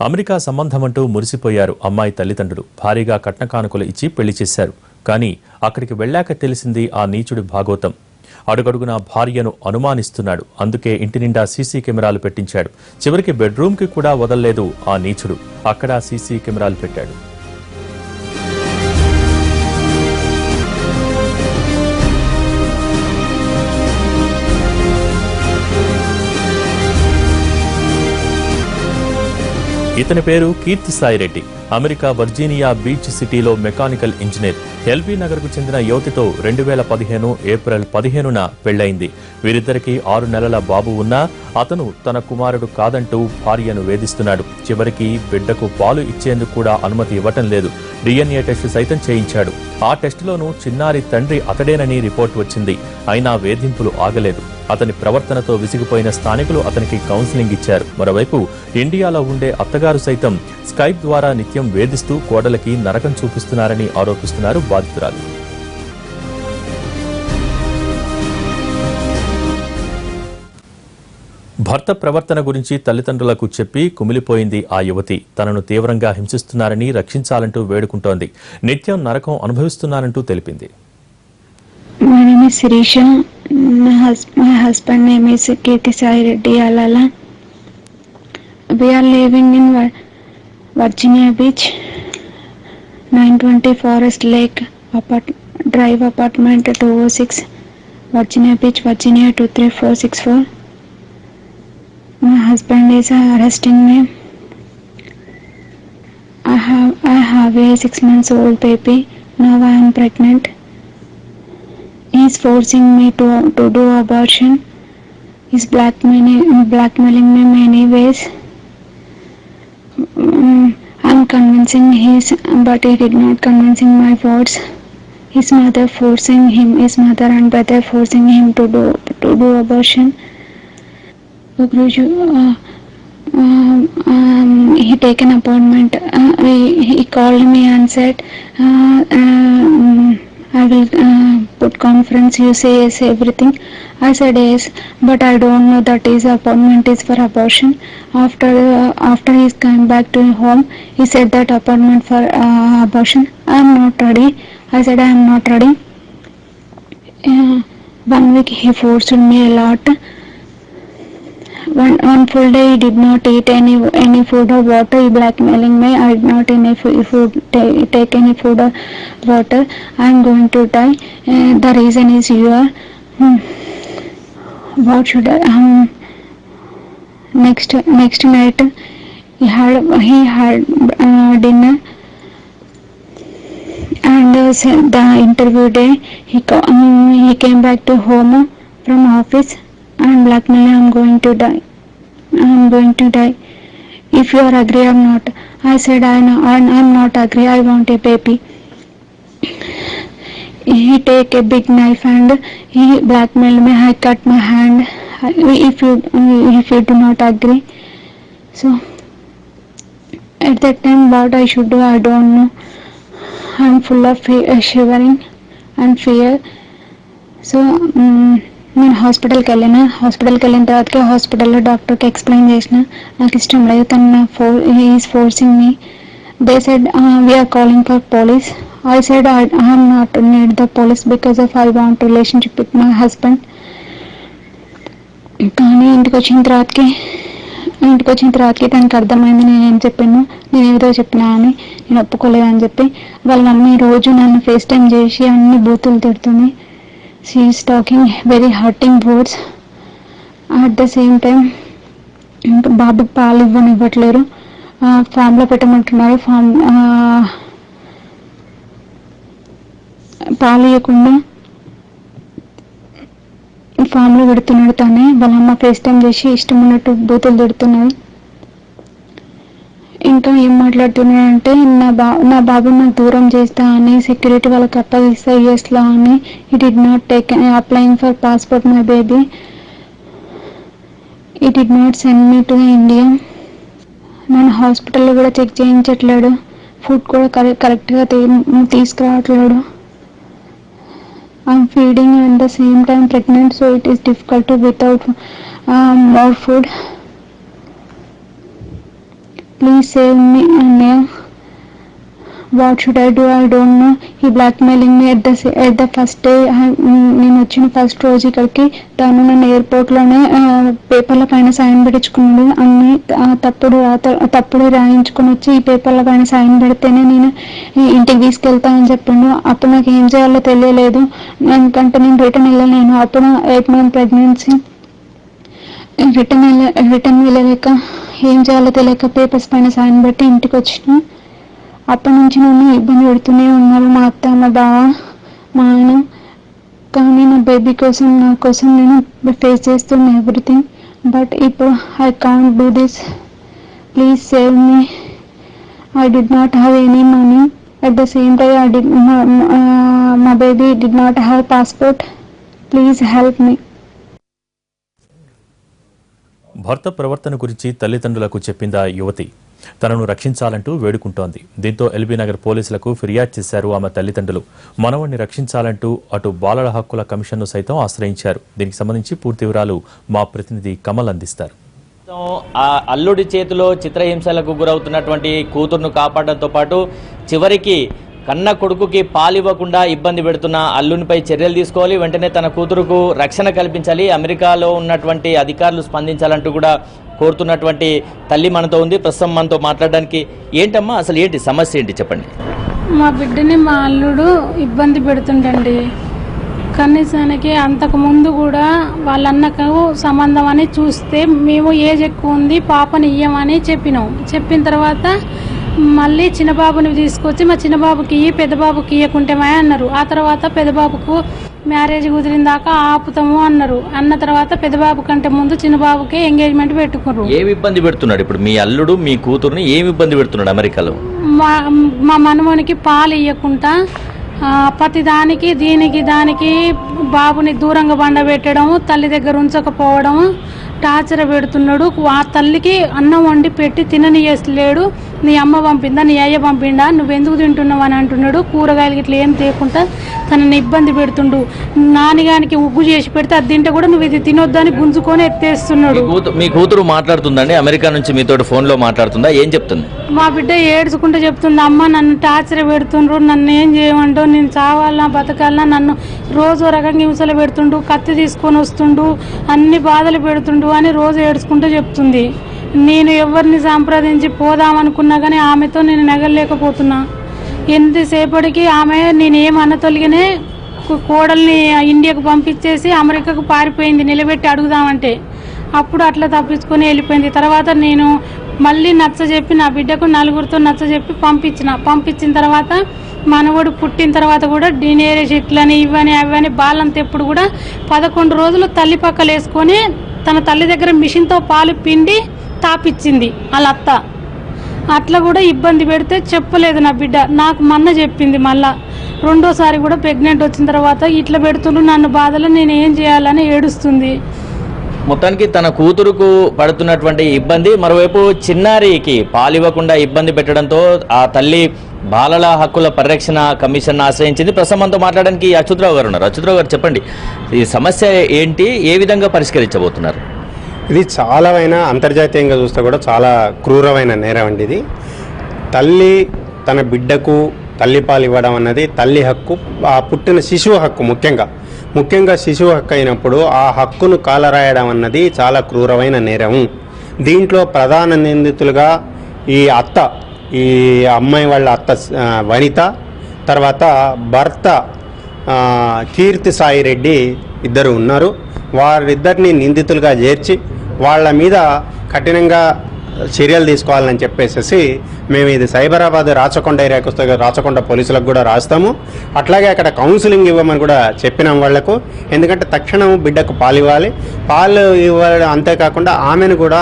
America సంబంధమంటూ మురిసిపోయారు అమ్మాయి తల్లిదండ్రులు. భారీగా కట్న కానుకలు ఇచ్చి పెళ్లి చేశారు. కానీ అక్కడికి వెళ్ళాక తెలిసింది ఆ నీచుడి భాగోతం. అడుగడుగునా భార్యను అనుమానిస్తున్నాడు. అందుకే ఇంటి నిండా సీసీ కెమెరాలు పెట్టించాడు. చివరికి బెడ్రూమ్కి కూడా వదల్లేదు ఆ నీచుడు. అక్కడ సీసీ కెమెరాలు పెట్టాడు. ఇతని పేరు కీర్తి సాయిరెడ్డి. అమెరికా వర్జీనియా బీచ్ సిటీలో మెకానికల్ ఇంజనీర్. ఎల్బీ నగర్కు చెందిన యువతితో 2015 ఏప్రిల్ 15న పెళ్లైంది. వీరిద్దరికీ 6 నెలల బాబు ఉన్నా అతను తన కుమారుడు కాదంటూ భార్యను వేధిస్తున్నాడు. చివరికి బిడ్డకు పాలు ఇచ్చేందుకు కూడా అనుమతి ఇవ్వటం లేదు. DNA టెస్టు సైతం చేయించాడు. ఆ టెస్టులోనూ చిన్నారి తండ్రి అతడేనని రిపోర్ట్ వచ్చింది. అయినా వేధింపులు ఆగలేదు. అతని ప్రవర్తనతో విసిగిపోయిన స్థానికులు అతనికి కౌన్సిలింగ్ ఇచ్చారు. మరోవైపు ఇండియాలో ఉండే అత్తగారు సైతం స్కైప్ ద్వారా నిత్యం వేధిస్తూ కోడలకి నరకం చూపిస్తున్నారని ఆరోపిస్తున్నారు బాధితురాలు. భర్త ప్రవర్తన గురించి తల్లిదండ్రులకు చెప్పి కుమిలిపోయింది ఆ యువతి. తనను తీవ్రంగా హింసిస్తున్నారని రక్షించాలంటూ వేడుకుంటోంది. నిత్యం నరకం అనుభవిస్తున్నానంటూ తెలిపింది. My name is Sirisha. My husband name is Kirti Sai Reddy Alala. We are living in Virginia Beach, 920 Forest Lake Drive, apartment 206, Virginia Beach, Virginia 23464. My husband is arresting me. I have a 6 months old baby. Now I am pregnant. He is forcing me to do abortion. He is blackmailing me many ways. I am convincing but he did not convincing my words. His mother and brother forcing him to do abortion. He take an appointment. He called me and said, I will put conference, you say yes everything. I said yes, but I don't know that his appointment is for abortion. After he came back to home, he said that appointment for abortion. I am not ready. I said I am not ready. 1 week he forced me a lot. One full day he did not eat any food or water. He blackmailing me. I did not take any food or water. I am going to die. The reason is you are. What should I? Next night he had dinner, and the interview day he came back to home from office and blackmail. I am going to die. If you are agree or not. I said I am not agree. I want a baby. He take a big knife and he blackmailed me. I cut my hand if you do not agree. So at that time what I should do, I don't know. I am full of shivering and fear. So నేను హాస్పిటల్కి వెళ్ళిన తర్వాతకి హాస్పిటల్లో డాక్టర్కి explain చేసిన నాకు ఇష్టం లేదు, తను is forcing me. They said we're calling for police. I said I am not need the police because of I want relationship with my husband. కానీ ఇంటికి వచ్చిన తర్వాతకి తనకు అర్థమైంది నేనేం చెప్పాను, నేను ఏదో చెప్పినా అని. నేను ఒప్పుకోలేదని చెప్పి వాళ్ళ మమ్మీ రోజు నన్ను ఫేస్ టైం చేసి అన్ని బూతులు తిడుతుంది. She is talking very hurting words. At the same time ఇంకా బాబుకి పాలు ఇవ్వట్లేరు. ఫామ్లో పెట్టమంటున్నారు. పాలు ఇవ్వకుండా ఫామ్లో పెడుతున్నాడు తనే. వాళ్ళ అమ్మ ఫేస్ టైం చేసి ఇష్టం ఉన్నట్టు బూతులు తిడుతున్నది. ఇంకా ఏం మాట్లాడుతున్నాడంటే నా బాబుని నాకు దూరం చేస్తా అని, సెక్యూరిటీ వాళ్ళకి అప్పగిస్తా యూఎస్లో అని. He did not take applying for passport my baby. He did not send me to India. నన్ను హాస్పిటల్లో కూడా చెక్ చేయించట్లేడు. ఫుడ్ కూడా కరెక్ట్గా తీసుకురావట్లేడు. I'm feeding and the same time pregnant, so it is difficult to without more food. Please save me అన్నయ్య. What should I do? I don't know. He blackmailing me at the first day. నేను వచ్చిన first రోజు ఇక్కడికి తను నన్ను ఎయిర్పోర్ట్లోనే పేపర్ల పైన sign పెట్టించుకున్నాడు. అన్ని తప్పుడు రాయించుకొని వచ్చి ఈ పేపర్ల పైన సైన్ పెడితేనే నేను ఇంటికి తీసుకెళ్తానని చెప్పిండు. అప్పుడు నాకు ఏం చేయాలో తెలియలేదు, ఎందుకంటే నేను రిటర్న్ వెళ్ళలేను. అప్పుడు 8 month ప్రెగ్నెన్సీ. రిటర్న్ వెళ్ళలేక ఏం చేయాలో తెలియక పేపర్స్ పైన సైన్ పెట్టి ఇంటికి వచ్చిన. అప్పటి నుంచి నన్ను ఇబ్బంది పెడుతూనే ఉన్నారు మా అత్త, మా బావ, మా ఆయన. కానీ నా బేబీ కోసం, నా కోసం నేను ఫేస్ చేస్తున్నా ఎవ్రీథింగ్. బట్ ఇప్పుడు I can't do this. Please save me. I did not have any money. At the same time my baby did not have passport. Please help me. భర్త ప్రవర్తన గురించి తల్లిదండ్రులకు చెప్పిందా యువతి. తనను రక్షించాలంటూ వేడుకుంటోంది. దీంతో ఎల్బీ నగర్ పోలీసులకు ఫిర్యాదు చేశారు ఆమె తల్లిదండ్రులు. మనవణ్ణి రక్షించాలంటూ అటు బాలల హక్కుల కమిషన్ను సైతం ఆశ్రయించారు. దీనికి సంబంధించి పూర్తి వివరాలు మా ప్రతినిధి కమల్ అందిస్తారు. ఆ అల్లుడి చేతిలో చిత్రహింసలకు గురవుతున్నటువంటి కూతురును కాపాడడంతో పాటు చివరికి కన్న కొడుకుకి పాలివ్వకుండా ఇబ్బంది పెడుతున్న అల్లునిపై చర్యలు తీసుకోవాలి, వెంటనే తన కూతురుకు రక్షణ కల్పించాలి, అమెరికాలో ఉన్నటువంటి అధికారులు స్పందించాలంటూ కూడా కోరుతున్నటువంటి తల్లి మనతో ఉంది. ప్రస్తుతం మనతో మాట్లాడడానికి. ఏంటమ్మా అసలు ఏంటి సమస్య ఏంటి చెప్పండి. మా బిడ్డని మా అల్లుడు ఇబ్బంది పెడుతుండండి. కనీసానికి అంతకుముందు కూడా వాళ్ళన్నకు సంబంధం అని చూస్తే మేము ఏజ్ ఎక్కువ ఉంది, పాపని ఇయ్యమని చెప్పినాం. చెప్పిన తర్వాత మళ్ళీ చిన్నబాబుని తీసుకొచ్చి మా చిన్నబాబుకి పెద్ద బాబుకి ఇయ్యకుంటేమే అన్నారు. ఆ తర్వాత పెద్ద బాబుకు మ్యారేజ్ కుదిరిన దాకా ఆపుతాము అన్నారు. అన్న తర్వాత పెద్ద బాబు కంటే ముందు చిన్నబాబుకే ఎంగేజ్మెంట్ పెట్టుకున్నారు. ఏమి ఇబ్బంది పెడుతున్నాడు ఇప్పుడు మీ అల్లుడు మీ కూతురుని? ఏమి ఇబ్బంది పెడుతున్నాడు అమెరికాలో? మా మనమోనికి పాలు ఇయ్యకుండా ప్రతి దానికి దానికి బాబుని దూరంగా బండబెట్టడం, తల్లి దగ్గర ఉంచకపోవడం, టార్చర్ పెడుతున్నాడు. ఆ తల్లికి అన్నం వండి పెట్టి తిననీయలేడు. నీ అమ్మ పంపిందా, నీ అయ్య పంపిండా, నువ్వెందుకు తింటున్నావు అని అంటున్నాడు. కూరగాయలు ఇట్లా ఏం తేకుండా తనని ఇబ్బంది పెడుతుండు. నానిగానికి ఉగ్గు చేసి పెడితే అది తింటే కూడా నువ్వు ఇది తినొద్దని గుంజుకొని ఎత్తేస్తున్నాడు. మీ కూతురు మాట్లాడుతుందండి, అమెరికా నుంచి మీతో ఫోన్లో మాట్లాడుతుందా? ఏం చెప్తుంది? మా బిడ్డ ఏడ్చుకుంటూ చెప్తుంది, అమ్మ నన్ను టార్చర్ పెడుతుండ్రు, నన్ను ఏం చేయమంటావు, నేను చావాలా బతకాలా, నన్ను రోజు రకంగా హింసలు పెడుతుండు, కత్తి తీసుకొని వస్తుండు, అన్ని బాధలు పెడుతుండు అని రోజు ఏడ్చుకుంటూ చెప్తుంది. నేను ఎవరిని సంప్రదించి పోదామనుకున్నా కానీ ఆమెతో నేను నెగలేకపోతున్నా. ఎంతసేపటికి ఆమె నేనేం అన్నతొలిగినే కోడల్ని ఇండియాకు పంపించేసి అమెరికాకు పారిపోయింది నిలబెట్టి అడుగుదామంటే. అప్పుడు అట్లా తప్పించుకొని వెళ్ళిపోయింది. తర్వాత నేను మళ్ళీ నచ్చజెప్పి నా బిడ్డకు నలుగురితో నచ్చజెప్పి పంపించిన తర్వాత మనవడు పుట్టిన తర్వాత కూడా డినేరే షిట్లని ఇవని అవని బాలంత ఎప్పుడు కూడా 11 రోజులు తల్లి పక్కలు వేసుకొని తన తల్లి దగ్గర మిషన్తో పాలు పిండి తాపిచ్చింది వాళ్ళ అత్త. అట్లా కూడా ఇబ్బంది పెడితే చెప్పలేదు నా బిడ్డ. నాకు మొన్న చెప్పింది. మళ్ళా రెండోసారి కూడా ప్రెగ్నెంట్ వచ్చిన తర్వాత ఇట్లా పెడుతుండ్రు నన్ను బాధలు, నేను ఏం చేయాలని ఏడుస్తుంది. మొత్తానికి తన కూతురుకు పడుతున్నటువంటి ఇబ్బంది, మరోవైపు చిన్నారికి పాలివ్వకుండా ఇబ్బంది పెట్టడంతో ఆ తల్లి బాలల హక్కుల పరిరక్షణ కమిషన్ ఆశ్రయించింది. ప్రస్తుతం మాట్లాడడానికి అచ్యుతరావు గారు ఉన్నారు. అచ్యుతరావు గారు చెప్పండి, ఈ సమస్య ఏంటి, ఏ విధంగా పరిష్కరించబోతున్నారు? ఇది చాలా అంతర్జాతీయంగా చూస్తే కూడా చాలా క్రూరమైన నేరం అండి. ఇది తల్లి తన బిడ్డకు తల్లిపాలు ఇవ్వడం అన్నది తల్లి హక్కు, ఆ పుట్టిన శిశువు హక్కు. ముఖ్యంగా శిశువు హక్కు అయినప్పుడు ఆ హక్కును కాలరాయడం అన్నది చాలా క్రూరమైన నేరం. దీంట్లో ప్రధాన నిందితులుగా ఈ అమ్మాయి వాళ్ళ అత్త వనిత, తర్వాత భర్త కీర్తి సాయి రెడ్డి ఇద్దరు ఉన్నారు. వారిద్దరిని నిందితులుగా చేర్చి వాళ్ళ మీద కఠినంగా చర్యలు తీసుకోవాలని చెప్పేసి మేము ఇది సైబరాబాద్ రాచకొండ ఏరియాకి వస్తే రాచకొండ పోలీసులకు కూడా రాస్తాము. అట్లాగే అక్కడ కౌన్సిలింగ్ ఇవ్వమని కూడా చెప్పినాం వాళ్లకు. ఎందుకంటే తక్షణం బిడ్డకు పాలు ఇవ్వాలి. పాలు ఇవ్వడం అంతేకాకుండా ఆమెను కూడా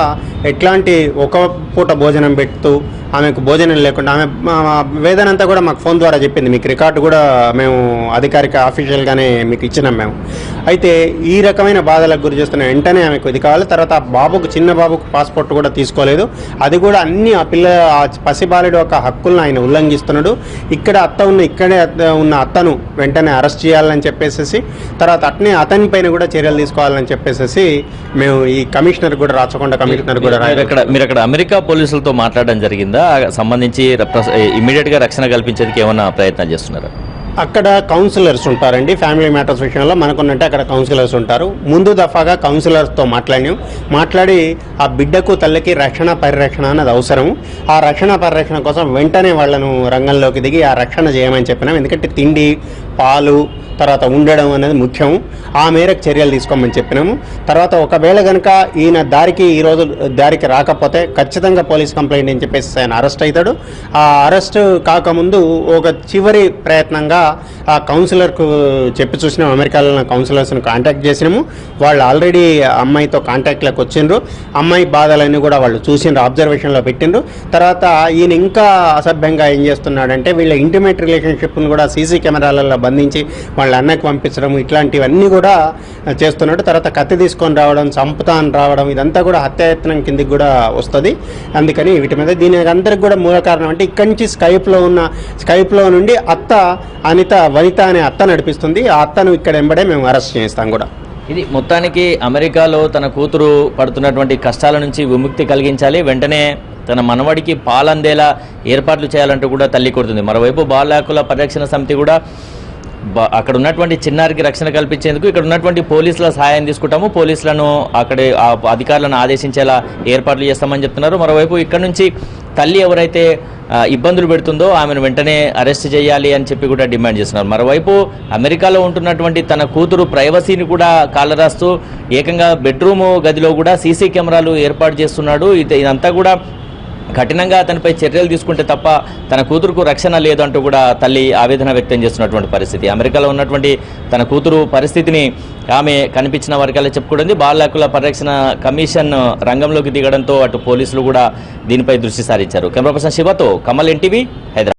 ఎట్లాంటి ఒక పూట భోజనం పెడుతూ ఆమెకు భోజనం లేకుండా ఆమె వేదన అంతా కూడా మాకు ఫోన్ ద్వారా చెప్పింది. మీకు రికార్డు కూడా మేము అధికారిక ఆఫీషియల్గానే మీకు ఇచ్చినాం మేము. అయితే ఈ రకమైన బాధలకు గురి చేస్తున్న వెంటనే ఆమెకు ఇది కావాలి. తర్వాత చిన్న బాబుకు పాస్పోర్ట్ కూడా తీసుకోలేదు. అది కూడా అన్ని ఆ పసిబాలుడు యొక్క హక్కులను ఆయన ఉల్లంఘిస్తున్నాడు. ఇక్కడే ఉన్న అత్తను వెంటనే అరెస్ట్ చేయాలని చెప్పేసి, తర్వాత అట్నే అతని పైన కూడా చర్యలు తీసుకోవాలని చెప్పేసి మేము ఈ కమిషనర్ కూడా, రాచకొండ కమిషనర్ కూడా మీరు అక్కడ అమెరికా పోలీసులతో మాట్లాడడం జరిగిందా? సంబంధించి ఇమీడియట్ గా రక్షణ కల్పించేందుకు ఏమైనా ప్రయత్నం చేస్తున్నారా? అక్కడ కౌన్సిలర్స్ ఉంటారండి. ఫ్యామిలీ మ్యాటర్స్ విషయంలో మనకున్నట్టే అక్కడ కౌన్సిలర్స్ ఉంటారు. ముందు దఫాగా కౌన్సిలర్స్తో మాట్లాడి ఆ బిడ్డకు తల్లికి రక్షణ పరిరక్షణ అన్నది అవసరం. ఆ రక్షణ పరిరక్షణ కోసం వెంటనే వాళ్ళను రంగంలోకి దిగి ఆ రక్షణ చేయమని చెప్పినాం. ఎందుకంటే తిండి, పాలు, తర్వాత ఉండడం అనేది ముఖ్యం. ఆ మేరకు చర్యలు తీసుకోమని చెప్పినాము. తర్వాత ఒకవేళ కనుక ఈయన ఈరోజు దారికి రాకపోతే ఖచ్చితంగా పోలీస్ కంప్లైంట్ అని చెప్పేసి ఆయన అరెస్ట్ అవుతాడు. ఆ అరెస్ట్ కాకముందు ఒక చివరి ప్రయత్నంగా ఆ కౌన్సిలర్కు చెప్పి చూసినాము. అమెరికాలో కౌన్సిలర్స్ని కాంటాక్ట్ చేసినాము. వాళ్ళు ఆల్రెడీ అమ్మాయితో కాంటాక్ట్లోకి వచ్చిండ్రు. అమ్మాయి బాధలన్నీ కూడా వాళ్ళు చూసిండ్రు, అబ్జర్వేషన్లో పెట్టిండ్రు. తర్వాత ఈయన ఇంకా అసభ్యంగా ఏం చేస్తున్నాడంటే వీళ్ళ ఇంటిమేట్ రిలేషన్షిప్ను కూడా సీసీ కెమెరాలలో బంధించి వాళ్ళ అన్నకు పంపించడం, ఇట్లాంటివన్నీ కూడా చేస్తున్నాడు. తర్వాత కత్తి తీసుకొని రావడం, చంపుతాను రావడం, ఇదంతా కూడా హత్యాయత్నం కిందికి కూడా వస్తుంది. అందుకని వీటి మీద దీనికి అందరికి కూడా మూల కారణం అంటే ఇక్కడి నుంచి స్కైప్లో నుండి అత్త వనిత అనే అత్త నడిపిస్తుంది. ఆ అత్తను ఇక్కడ వెంబడే మేము అరెస్ట్ చేస్తాం కూడా. ఇది మొత్తానికి అమెరికాలో తన కూతురు పడుతున్నటువంటి కష్టాల నుంచి విముక్తి కలిగించాలి, వెంటనే తన మనవడికి పాలందేలా ఏర్పాట్లు చేయాలంటూ కూడా తల్లి కోరుతుంది. మరోవైపు బాల హక్కుల పరిరక్షణ సమితి కూడా అక్కడ ఉన్నటువంటి చిన్నారికి రక్షణ కల్పించేందుకు ఇక్కడ ఉన్నటువంటి పోలీసుల సహాయం తీసుకుంటాము, పోలీసులను అక్కడే అధికారులను ఆదేశించేలా ఏర్పాట్లు చేస్తామని చెప్తున్నారు. మరోవైపు ఇక్కడ నుంచి తల్లి ఎవరైతే ఇబ్బందులు పెడుతుందో ఆమెను వెంటనే అరెస్ట్ చేయాలి అని చెప్పి కూడా డిమాండ్ చేస్తున్నారు. మరోవైపు అమెరికాలో ఉంటున్నటువంటి తన కూతురు ప్రైవసీని కూడా కాలరాస్తూ ఏకంగా బెడ్రూమ్ గదిలో కూడా సీసీ కెమెరాలు ఏర్పాటు చేస్తున్నాడు. ఇదంతా కూడా కఠినంగా అతనిపై చర్యలు తీసుకుంటే తప్ప తన కూతురుకు రక్షణ లేదంటూ కూడా తల్లి ఆవేదన వ్యక్తం చేస్తున్నటువంటి పరిస్థితి. అమెరికాలో ఉన్నటువంటి తన కూతురు పరిస్థితిని ఆమె కనిపించిన వర్గాలే చెప్పుకుంటుంది. బాల హక్కుల పరిరక్షణ కమిషన్ రంగంలోకి దిగడంతో అటు పోలీసులు కూడా దీనిపై దృష్టి సారించారు. కెమెరా పర్సన్ శివతో కమల్, ఎన్టీవీ, హైదరాబాద్.